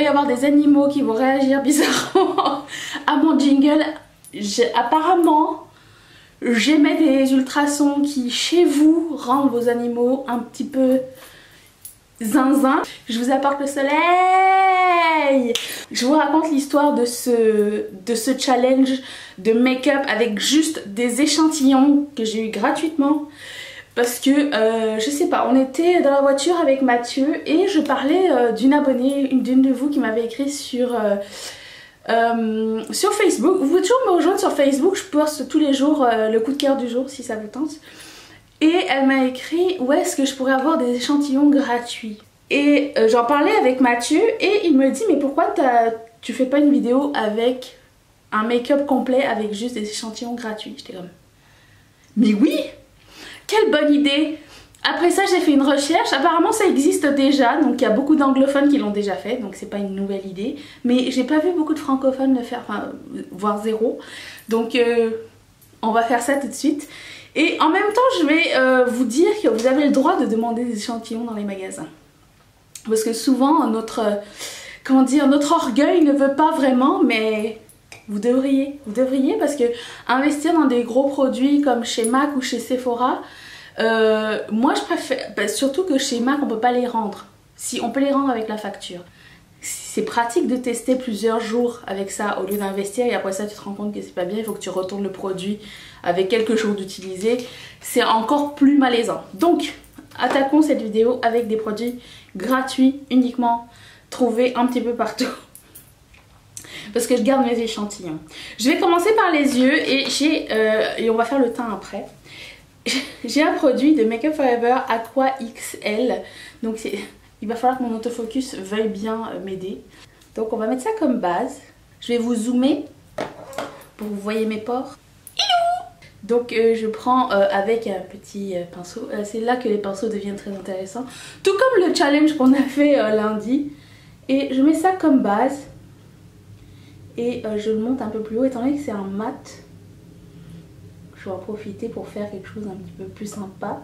avoir des animaux qui vont réagir bizarrement à mon jingle. Apparemment, j'émets des ultrasons qui, chez vous, rendent vos animaux un petit peu zinzin. Je vous apporte le soleil. Je vous raconte l'histoire de ce challenge de make-up avec juste des échantillons que j'ai eu gratuitement. Parce que, je sais pas, on était dans la voiture avec Mathieu et je parlais d'une abonnée, d'une de vous qui m'avait écrit sur Facebook. Vous pouvez toujours me rejoindre sur Facebook, je poste tous les jours le coup de cœur du jour si ça vous tente. Et elle m'a écrit où est-ce que je pourrais avoir des échantillons gratuits. Et j'en parlais avec Mathieu et il me dit mais pourquoi tu fais pas une vidéo avec un make-up complet avec juste des échantillons gratuits. J'étais comme mais oui, quelle bonne idée. Après ça j'ai fait une recherche, apparemment ça existe déjà, donc il y a beaucoup d'anglophones qui l'ont déjà fait, donc c'est pas une nouvelle idée. Mais j'ai pas vu beaucoup de francophones le faire, enfin voire zéro. Donc on va faire ça tout de suite. Et en même temps je vais vous dire que vous avez le droit de demander des échantillons dans les magasins. Parce que souvent notre, comment dire, notre orgueil ne veut pas vraiment, mais vous devriez parce que investir dans des gros produits comme chez MAC ou chez Sephora, moi je préfère, surtout que chez MAC on peut pas les rendre. Si on peut les rendre avec la facture. C'est pratique de tester plusieurs jours avec ça au lieu d'investir et après ça tu te rends compte que c'est pas bien, il faut que tu retournes le produit avec quelques jours d'utilisé. C'est encore plus malaisant. Donc attaquons cette vidéo avec des produits gratuits uniquement, trouvés un petit peu partout. Parce que je garde mes échantillons. Je vais commencer par les yeux et on va faire le teint après. J'ai un produit de Make Up For Ever Aqua XL. Donc il va falloir que mon autofocus veuille bien m'aider. Donc on va mettre ça comme base. Je vais vous zoomer pour que vous voyez mes pores. Donc je prends avec un petit pinceau. C'est là que les pinceaux deviennent très intéressants. Tout comme le challenge qu'on a fait lundi. Et je mets ça comme base. Et je le monte un peu plus haut étant donné que c'est un mat. Je vais en profiter pour faire quelque chose un petit peu plus sympa.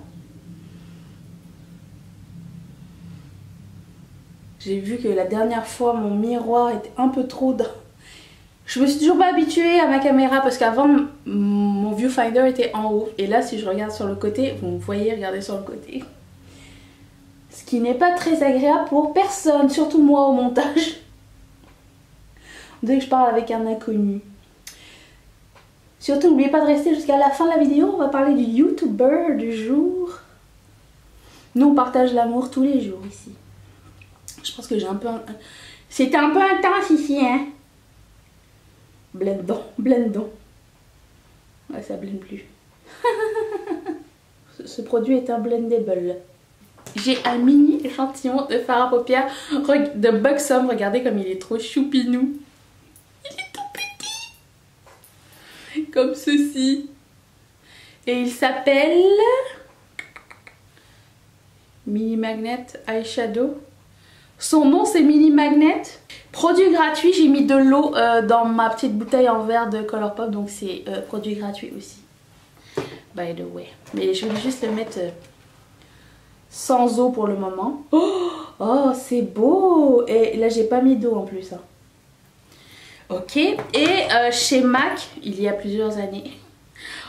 J'ai vu que la dernière fois mon miroir était un peu trop... Je me suis toujours pas habituée à ma caméra parce qu'avant mon viewfinder était en haut. Et là si je regarde sur le côté, vous me voyez regarder sur le côté. Ce qui n'est pas très agréable pour personne, surtout moi au montage. Dès que je parle avec un inconnu. Surtout n'oubliez pas de rester jusqu'à la fin de la vidéo, on va parler du YouTuber du jour. Nous on partage l'amour tous les jours ici. Je pense que j'ai un peu... C'était un peu intense ici hein. Blendons, blendons. Ouais, ça blende plus. Ce produit est un blendable. J'ai un mini échantillon de fard à paupières de Buxom. Regardez comme il est trop choupinou. Il est tout petit. Comme ceci. Et il s'appelle... Mini Magnet Eyeshadow. Son nom c'est Mini Magnet. Produit gratuit, j'ai mis de l'eau dans ma petite bouteille en verre de Colourpop, donc c'est produit gratuit aussi. By the way. Mais je vais juste le mettre sans eau pour le moment. Oh c'est beau. Et là j'ai pas mis d'eau en plus. Hein. Ok. Et chez MAC, il y a plusieurs années,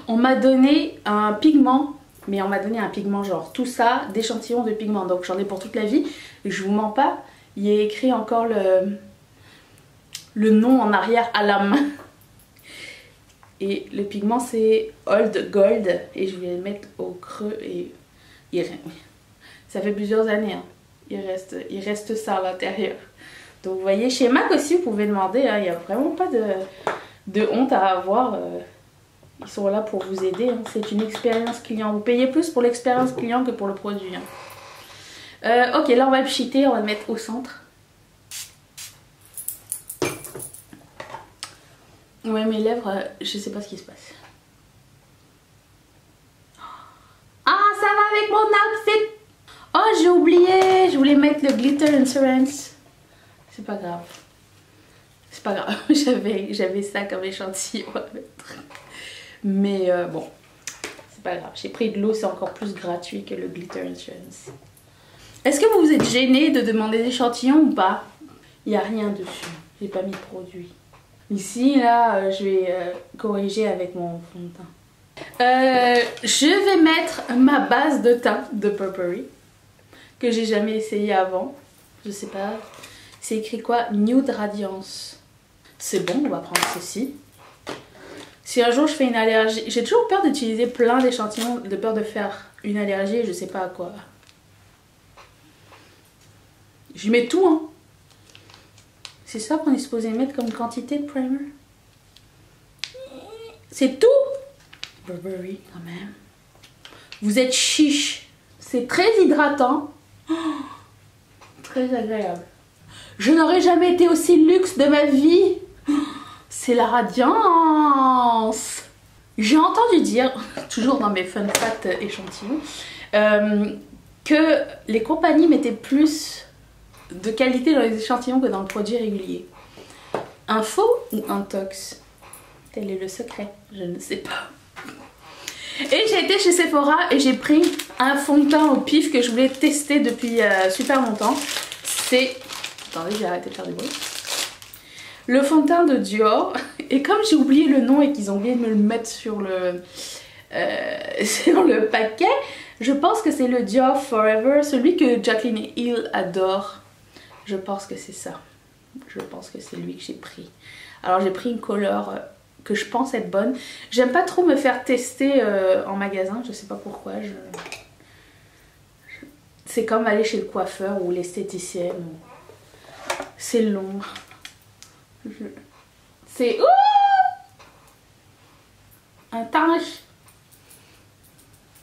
on m'a donné un pigment. Mais on m'a donné un pigment genre tout ça, d'échantillons de pigments. Donc j'en ai pour toute la vie. Je vous mens pas. Il y a écrit encore le nom en arrière à la main. Et le pigment c'est Old Gold. Et je vais le mettre au creux. Et ça fait plusieurs années. Hein. Il reste ça à l'intérieur. Donc vous voyez, chez MAC aussi vous pouvez demander. Hein, il n'y a vraiment pas de honte à avoir. Ils sont là pour vous aider, hein. C'est une expérience client. Vous payez plus pour l'expérience client que pour le produit. Hein. Ok, là on va le pchiter, on va le mettre au centre. Ouais, mes lèvres, je sais pas ce qui se passe. Ah, ça va avec mon outfit. Oh, j'ai oublié, je voulais mettre le Glitter Insurance. C'est pas grave. C'est pas grave, j'avais ça comme échantillon à mettre. Mais bon, c'est pas grave. J'ai pris de l'eau, c'est encore plus gratuit que le Glitter Insurance. Est-ce que vous vous êtes gêné de demander des échantillons ou pas? Il n'y a rien dessus. J'ai pas mis de produit. Ici, là, je vais corriger avec mon fond de teint. Je vais mettre ma base de teint de Purpurri que j'ai jamais essayé avant. Je sais pas. C'est écrit quoi? Nude Radiance. C'est bon, on va prendre ceci. Si un jour je fais une allergie, j'ai toujours peur d'utiliser plein d'échantillons, de peur de faire une allergie et je sais pas à quoi. J'y mets tout, hein. C'est ça qu'on est supposé mettre comme quantité de primer. C'est tout. Burberry quand même. Vous êtes chiche. C'est très hydratant. Oh, très agréable. Je n'aurais jamais été aussi luxe de ma vie. C'est la radiance. J'ai entendu dire, toujours dans mes fun facts échantillons, que les compagnies mettaient plus de qualité dans les échantillons que dans le produit régulier. Un faux ou un tox? Tel est le secret, je ne sais pas. Et j'ai été chez Sephora et j'ai pris un fond de teint au pif que je voulais tester depuis super longtemps. C'est... Attendez, j'ai arrêté de faire du bruit. Le fond de teint de Dior. Et comme j'ai oublié le nom et qu'ils ont oublié de me le mettre sur le paquet, je pense que c'est le Dior Forever, celui que Jacqueline Hill adore. Je pense que c'est ça. Je pense que c'est lui que j'ai pris. Alors j'ai pris une couleur que je pense être bonne. J'aime pas trop me faire tester en magasin, je sais pas pourquoi. C'est comme aller chez le coiffeur ou l'esthéticienne. C'est long. C'est... Intense.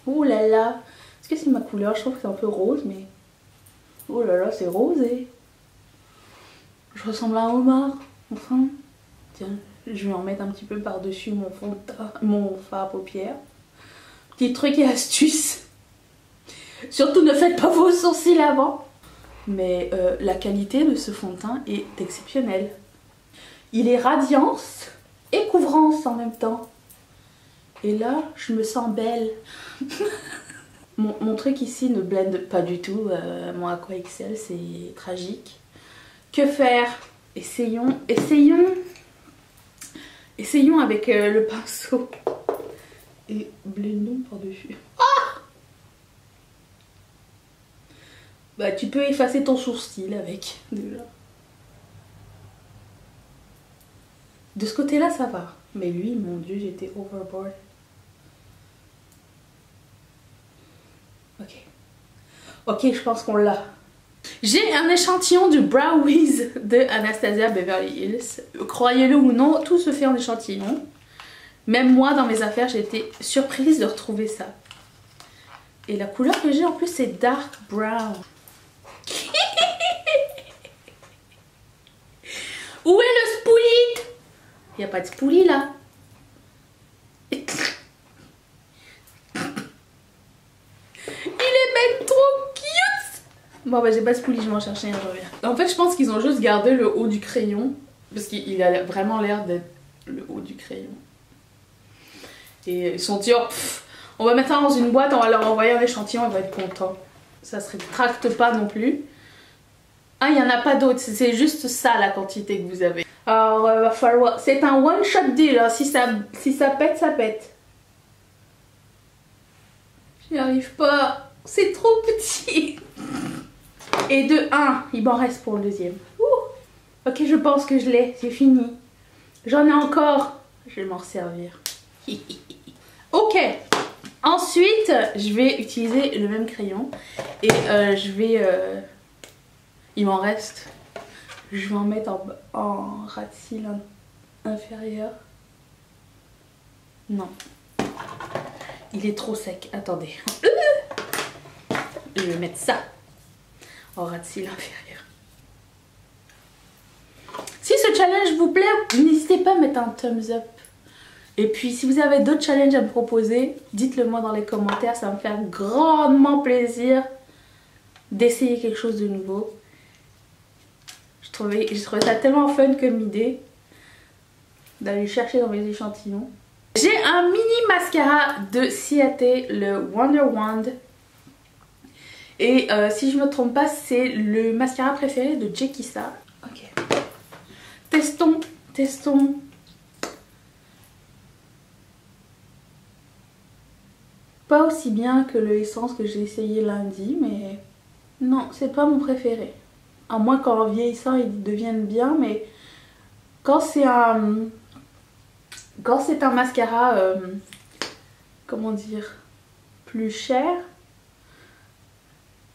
Oh là là. Est-ce que c'est ma couleur? Je trouve que c'est un peu rose, mais... Oh là là, c'est rosé. Je ressemble à un homard. Enfin. Tiens, je vais en mettre un petit peu par-dessus mon fond de teint, mon fard à paupières. Petit truc et astuce. Surtout ne faites pas vos sourcils avant. Mais la qualité de ce fond de teint est exceptionnelle. Il est radiance et couvrance en même temps. Et là, je me sens belle. Mon truc ici ne blende pas du tout. Mon Aqua XL, c'est tragique. Que faire? Essayons avec le pinceau. Et blendons par-dessus. Ah! Bah, tu peux effacer ton sourcil avec, déjà. De ce côté-là, ça va. Mais lui, mon Dieu, j'étais overboard. Ok. Ok, je pense qu'on l'a. J'ai un échantillon du Brow Wiz de Anastasia Beverly Hills. Croyez-le ou non, tout se fait en échantillon. Même moi, dans mes affaires, j'ai été surprise de retrouver ça. Et la couleur que j'ai en plus, c'est dark brown. Où est le spoolie? Il n'y a pas de spoolie là. Il est même trop cute. Bon bah j'ai pas de spoolie, je vais en chercher un, je reviens. En fait je pense qu'ils ont juste gardé le haut du crayon. Parce qu'il a vraiment l'air d'être le haut du crayon. Et ils sont dit, oh, on va mettre ça dans une boîte, on va leur envoyer un échantillon, ils vont être contents. Ça se rétracte pas non plus. Ah, il n'y en a pas d'autres, c'est juste ça la quantité que vous avez. Alors, va falloir... C'est un one shot deal, hein. Si ça pète, ça pète. J'y arrive pas, c'est trop petit. Et de 1, il m'en reste pour le deuxième. Ouh. Ok, je pense que je l'ai, c'est fini. J'en ai encore, je vais m'en servir. Ok, ensuite, je vais utiliser le même crayon. Et je vais... il m'en reste. Je vais en mettre en ras de cils inférieur. Non. Il est trop sec. Attendez. Je vais mettre ça en ras de cils inférieur. Si ce challenge vous plaît, n'hésitez pas à mettre un thumbs up. Et puis si vous avez d'autres challenges à me proposer, dites-le moi dans les commentaires. Ça va me faire grandement plaisir d'essayer quelque chose de nouveau. J'ai trouvé ça tellement fun comme idée d'aller chercher dans mes échantillons. J'ai un mini mascara de Ciate, le Wonder Wand. Et si je me trompe pas, c'est le mascara préféré de Jekissa. Ok. Testons, testons. Pas aussi bien que le essence que j'ai essayé lundi, mais non, c'est pas mon préféré. À moins qu'en vieillissant ils deviennent bien, mais quand c'est un mascara, comment dire, plus cher,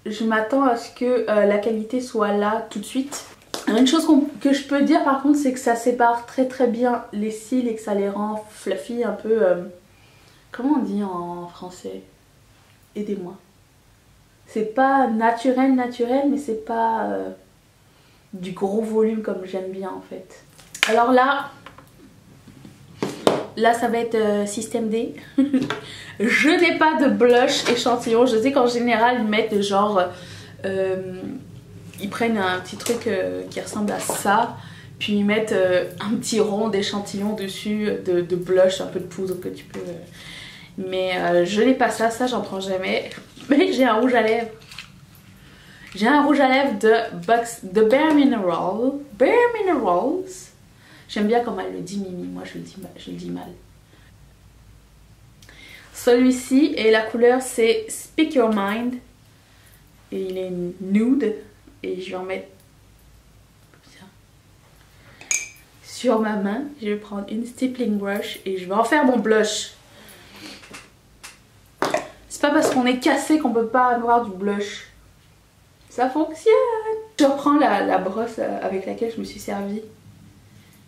je m'attends à ce que la qualité soit là tout de suite. Une chose que je peux dire par contre, c'est que ça sépare très bien les cils et que ça les rend fluffy, un peu... comment on dit en français? Aidez-moi. C'est pas naturel, mais c'est pas du gros volume comme j'aime bien en fait. Alors là ça va être système D. Je n'ai pas de blush échantillon. Je sais qu'en général ils mettent genre... ils prennent un petit truc qui ressemble à ça. Puis ils mettent un petit rond d'échantillon dessus de blush, un peu de poudre que tu peux... mais je n'ai pas ça, j'en prends jamais. Mais j'ai un rouge à lèvres. J'ai un rouge à lèvres de Bare Minerals. J'aime bien comment elle le dit Mimi, moi je le dis mal. Celui-ci, et la couleur c'est Speak Your Mind. Et il est nude. Et je vais en mettre sur ma main. Je vais prendre une stippling brush et je vais en faire mon blush. C'est pas parce qu'on est cassé qu'on peut pas avoir du blush. Ça fonctionne. Je reprends la brosse avec laquelle je me suis servie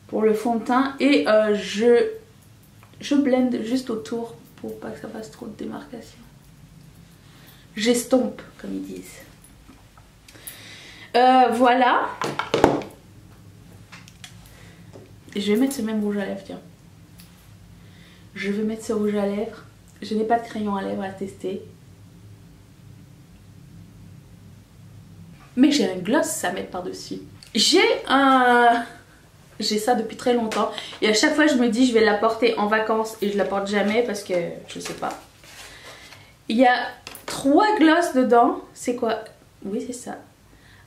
pour le fond de teint et je blende juste autour pour pas que ça fasse trop de démarcation. J'estompe comme ils disent. Voilà. Je vais mettre ce même rouge à lèvres, tiens. Je vais mettre ce rouge à lèvres. Je n'ai pas de crayon à lèvres à tester. Mais j'ai un gloss à mettre par-dessus. J'ai ça depuis très longtemps. Et à chaque fois je me dis je vais la porter en vacances et je la porte jamais parce que je sais pas. Il y a 3 glosses dedans. C'est quoi? Oui c'est ça.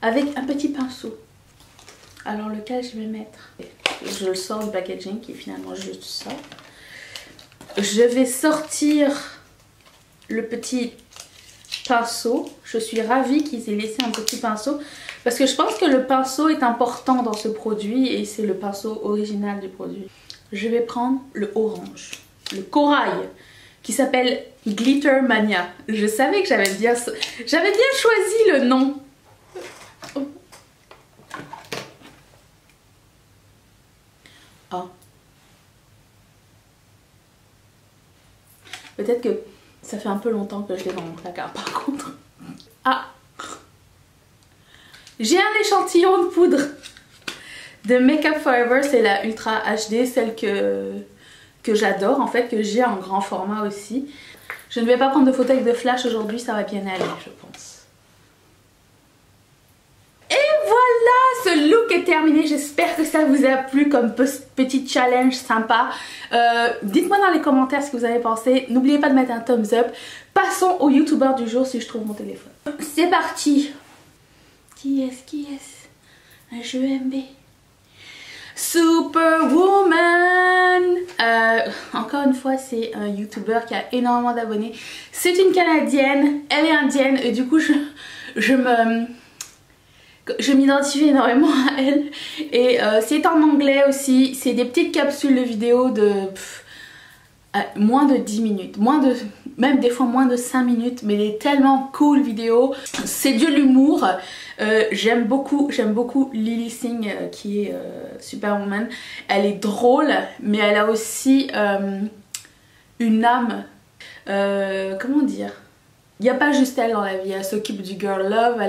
Avec un petit pinceau. Alors lequel je vais mettre? Je le sors du packaging qui est finalement juste ça. Je vais sortir le petit pinceau. Je suis ravie qu'ils aient laissé un petit pinceau parce que je pense que le pinceau est important dans ce produit et c'est le pinceau original du produit. Je vais prendre le orange, le corail qui s'appelle Glitter Mania. Je savais que j'avais bien choisi le nom. Ah. Peut-être que ça fait un peu longtemps que je l'ai dans mon placard par contre. Ah! J'ai un échantillon de poudre de Make Up For Ever, c'est la Ultra HD, celle que j'adore en fait, que j'ai en grand format aussi. Je ne vais pas prendre de photo avec de flash aujourd'hui, ça va bien aller je pense. Et voilà, ce look est terminé, j'espère que ça vous a plu comme petit challenge sympa. Dites-moi dans les commentaires ce que vous avez pensé, n'oubliez pas de mettre un thumbs up. Passons au youtubeur du jour si je trouve mon téléphone. C'est parti. Qui est-ce? Un jeu MB. Superwoman. Encore une fois c'est un youtubeur qui a énormément d'abonnés. C'est une Canadienne, elle est indienne et du coup je m'identifie énormément à elle. Et c'est en anglais aussi, c'est des petites capsules de vidéos de moins de 10 minutes, même des fois moins de 5 minutes, mais elle est tellement cool vidéo. C'est de l'humour. J'aime beaucoup Lily Singh qui est Superwoman. Elle est drôle mais elle a aussi une âme, comment dire, il n'y a pas juste elle dans la vie, elle s'occupe du girl love,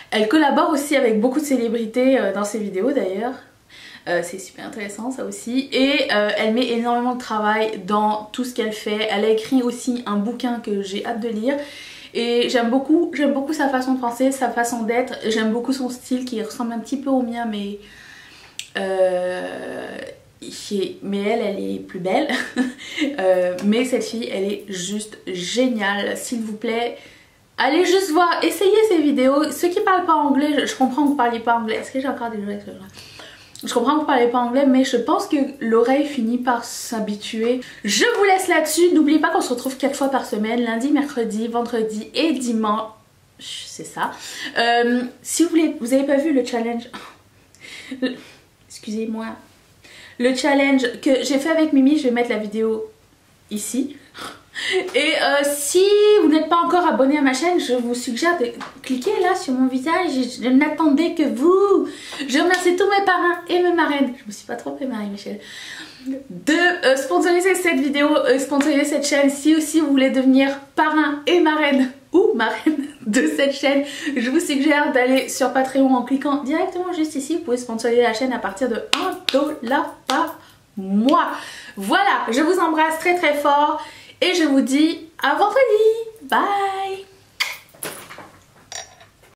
elle collabore aussi avec beaucoup de célébrités dans ses vidéos d'ailleurs. C'est super intéressant ça aussi. Et elle met énormément de travail dans tout ce qu'elle fait. Elle a écrit aussi un bouquin que j'ai hâte de lire. Et j'aime beaucoup sa façon de penser, sa façon d'être. J'aime beaucoup son style qui ressemble un petit peu au mien mais... mais elle est plus belle. Mais cette fille elle est juste géniale. S'il vous plaît, allez juste voir, essayez ces vidéos. Ceux qui parlent pas anglais, je comprends que vous parliez pas anglais. Est-ce que j'ai encore des jouets avec ce genre? Je comprends que vous parlez pas anglais, mais je pense que l'oreille finit par s'habituer. Je vous laisse là-dessus. N'oubliez pas qu'on se retrouve 4 fois par semaine, lundi, mercredi, vendredi et dimanche. C'est ça. Si vous avez pas vu le challenge... Excusez-moi. Le challenge que j'ai fait avec Mimi, je vais mettre la vidéo ici. Et si vous n'êtes pas encore abonné à ma chaîne, je vous suggère de cliquer là sur mon visage. Je n'attendais que vous. Je remercie tous mes parrains et mes marraines. Je me suis pas trompée, Marie-Michel. De sponsoriser cette vidéo, sponsoriser cette chaîne. Si aussi vous voulez devenir parrain et marraine ou marraine de cette chaîne, je vous suggère d'aller sur Patreon en cliquant directement juste ici. Vous pouvez sponsoriser la chaîne à partir de $1 par mois. Voilà, je vous embrasse très très fort et je vous dis à vendredi. Bye.